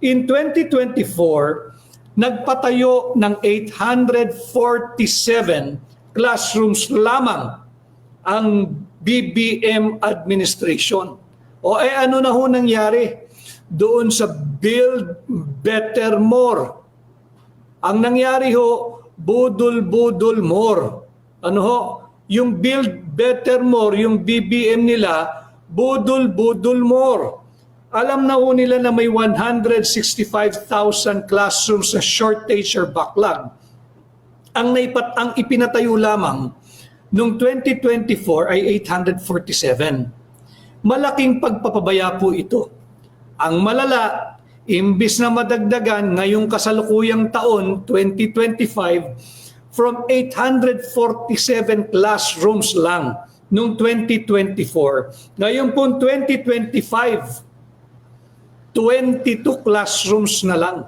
In 2024, nagpatayo ng 847 classrooms lamang ang BBM administration. O ano na ho nangyari doon sa Build Better More? Ang nangyari ho, budol-budol more. Ano ho? Yung Build Better More, yung BBM nila, budol-budol more. Alam na ho nila na may 165,000 classrooms na shortage or backlog. Ang ipinatayo lamang noong 2024 ay 847. Malaking pagpapabaya po ito. Ang malala, imbis na madagdagan ngayong kasalukuyang taon, 2025, from 847 classrooms lang noong 2024. Ngayon po 2025, 22 classrooms na lang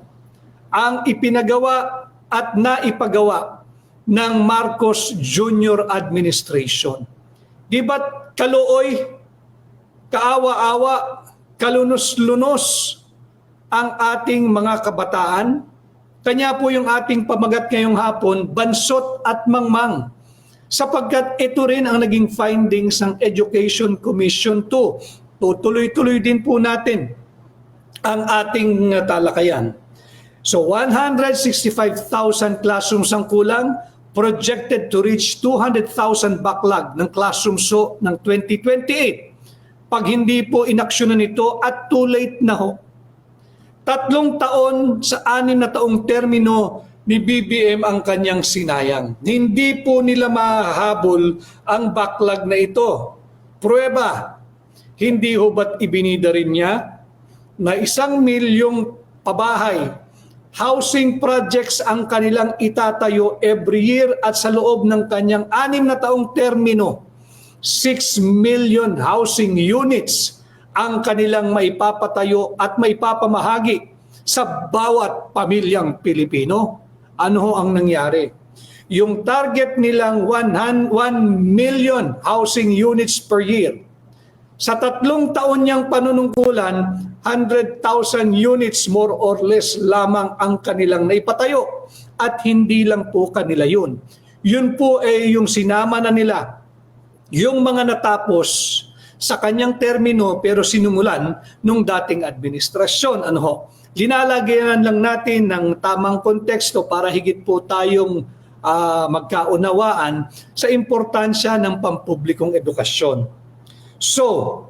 ang ipinagawa at naipagawa ng Marcos Jr. administration. Di ba't kaluoy, kaawa-awa, kalunos-lunos ang ating mga kabataan? Kanya po yung ating pamagat ngayong hapon, bansot at mangmang. Sapagkat ito rin ang naging findings ng Education Commission 2. Tutuloy-tuloy din po natin ang ating talakayan. So 165,000 classrooms ang kulang, projected to reach 200,000 backlog ng classrooms ng 2028. Pag hindi po inaksyonan ito at too late na ho. 3 taon sa 6 na taong termino ni BBM ang kanyang sinayang. Hindi po nila mahahabol ang backlog na ito. Pruweba, hindi ho ba't ibinida rin niya na 1 milyong pabahay, housing projects ang kanilang itatayo every year at sa loob ng kanyang 6 na taong termino, 6 million housing units ang kanilang maipapatayo at maipapamahagi sa bawat pamilyang Pilipino. Ano ho ang nangyari? Yung target nilang 1 million housing units per year, sa 3 taon niyang panunungkulan, 100,000 units more or less lamang ang kanilang naipatayo. At hindi lang po kanila yun. Yun po ay yung sinama na nila, yung mga natapos sa kanyang termino pero sinumulan nung dating administrasyon. Ano ho? Linalagyan lang natin ng tamang konteksto para higit po tayong magkaunawaan sa importansya ng pampublikong edukasyon. So,